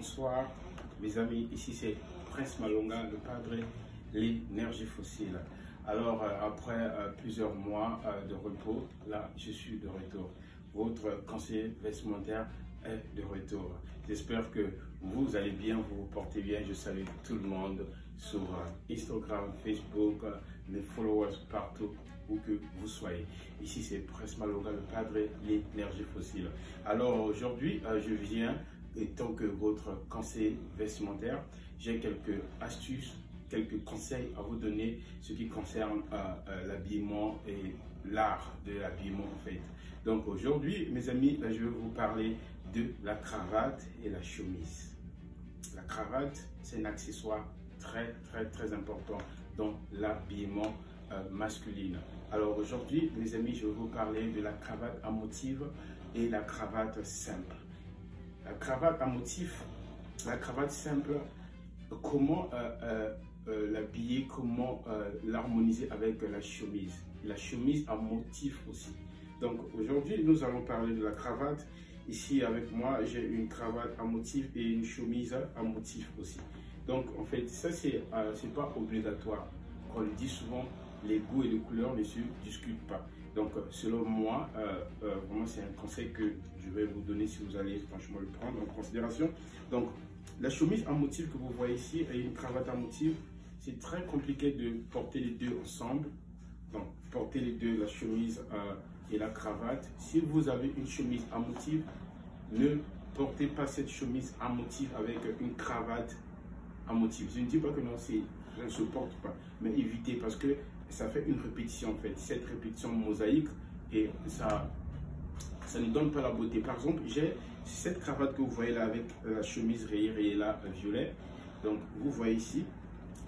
Bonsoir mes amis, ici c'est Prince Malonga, le padre l'énergie fossile. Alors après plusieurs mois de repos, là je suis de retour. Votre conseiller vestimentaire est de retour. J'espère que vous allez bien, vous vous portez bien. Je salue tout le monde sur Instagram, Facebook, les followers partout où que vous soyez. Ici c'est Prince Malonga, le padre l'énergie fossile. Alors aujourd'hui je viens, et tant que votre conseiller vestimentaire, j'ai quelques astuces, quelques conseils à vous donner, ce qui concerne l'habillement et l'art de l'habillement en fait. Donc aujourd'hui, mes amis, je vais vous parler de la cravate et la chemise. La cravate, c'est un accessoire très important dans l'habillement masculin. Alors aujourd'hui, mes amis, je vais vous parler de la cravate à motif et la cravate simple. La cravate à motif, la cravate simple, comment l'habiller, comment l'harmoniser avec la chemise à motif aussi. Donc aujourd'hui nous allons parler de la cravate. Ici avec moi j'ai une cravate à motif et une chemise à motif aussi. Donc en fait ça c'est pas obligatoire. On le dit souvent, les goûts et les couleurs ne se discutent pas. Donc selon moi vraiment c'est un conseil que je vais vous donner si vous allez franchement le prendre en considération. Donc la chemise à motif que vous voyez ici et une cravate à motif, c'est très compliqué de porter les deux ensemble. Donc porter les deux, la chemise et la cravate. Si vous avez une chemise à motif, ne portez pas cette chemise à motif avec une cravate à motif. Je ne dis pas que non, ça ne se porte pas, mais évitez parce que ça fait une répétition en fait. Cette répétition mosaïque et ça ne donne pas la beauté. Par exemple, j'ai cette cravate que vous voyez là avec la chemise rayée là violet. Donc vous voyez ici,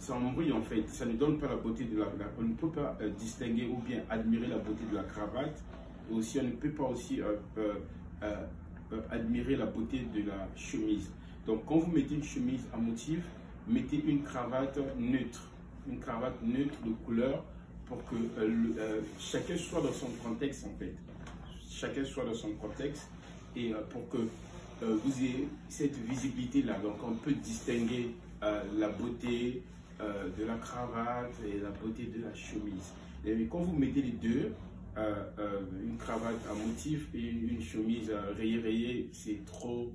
ça embrouille en fait, ça ne donne pas la beauté de on ne peut pas distinguer ou bien admirer la beauté de la cravate. Et aussi on ne peut pas aussi admirer la beauté de la chemise. Donc quand vous mettez une chemise à motif, mettez une cravate neutre de couleur pour que chacun soit dans son contexte en fait. Chacun soit dans son contexte et pour que vous ayez cette visibilité là. Donc on peut distinguer la beauté de la cravate et la beauté de la chemise. Et quand vous mettez les deux, une cravate à motif et une chemise rayée, c'est trop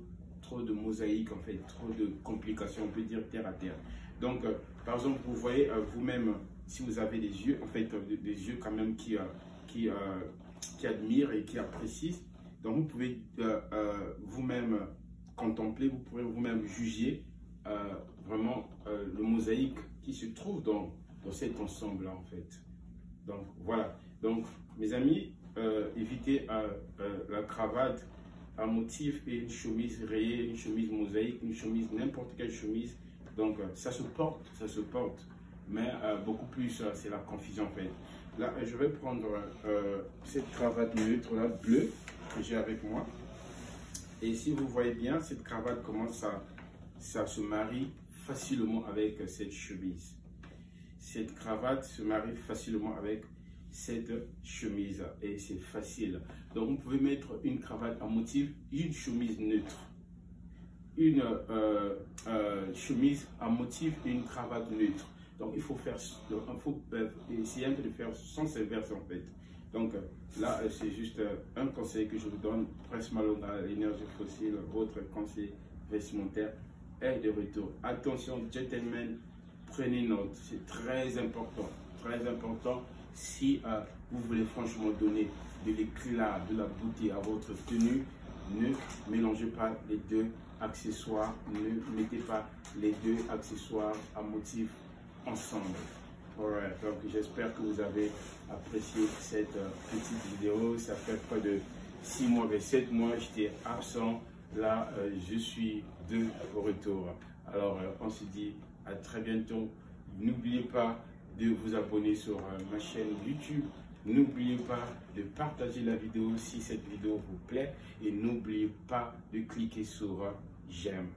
de mosaïque en fait, trop de complications, on peut dire terre à terre. Donc par exemple, vous voyez vous-même, si vous avez des yeux, en fait des yeux quand même qui admirent et qui apprécient, donc vous pouvez vous-même contempler, vous pourrez vous-même juger vraiment le mosaïque qui se trouve dans cet ensemble là en fait. Donc voilà, donc mes amis, évitez la cravate à motif et une chemise rayée, une chemise mosaïque, une chemise, n'importe quelle chemise. Donc ça se porte, mais beaucoup plus c'est la confusion en fait. Là je vais prendre cette cravate neutre là, bleue, que j'ai avec moi. Et si vous voyez bien, cette cravate commence ça se marie facilement avec cette chemise. Cette cravate se marie facilement avec cette chemise et c'est facile. Donc vous pouvez mettre une cravate à motif, une chemise neutre, une chemise à motif et une cravate neutre. Donc il faut essayer de faire sans inverse en fait. Donc là c'est juste un conseil que je vous donne. Prince Malonga, l'énergie fossile, votre conseil vestimentaire est de retour. Attention gentlemen, prenez note, c'est très important si vous voulez franchement donner de l'éclat, de la beauté à votre tenue. Ne mélangez pas les deux accessoires, ne mettez pas les deux accessoires à motif ensemble. Alright, donc j'espère que vous avez apprécié cette petite vidéo. Ça fait près de 6 mois, 7 mois, j'étais absent. Là, je suis de retour. Alors, on se dit à très bientôt. N'oubliez pas de vous abonner sur ma chaîne YouTube. N'oubliez pas de partager la vidéo si cette vidéo vous plaît. Et n'oubliez pas de cliquer sur j'aime.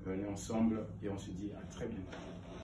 Venez ensemble et on se dit à très bientôt.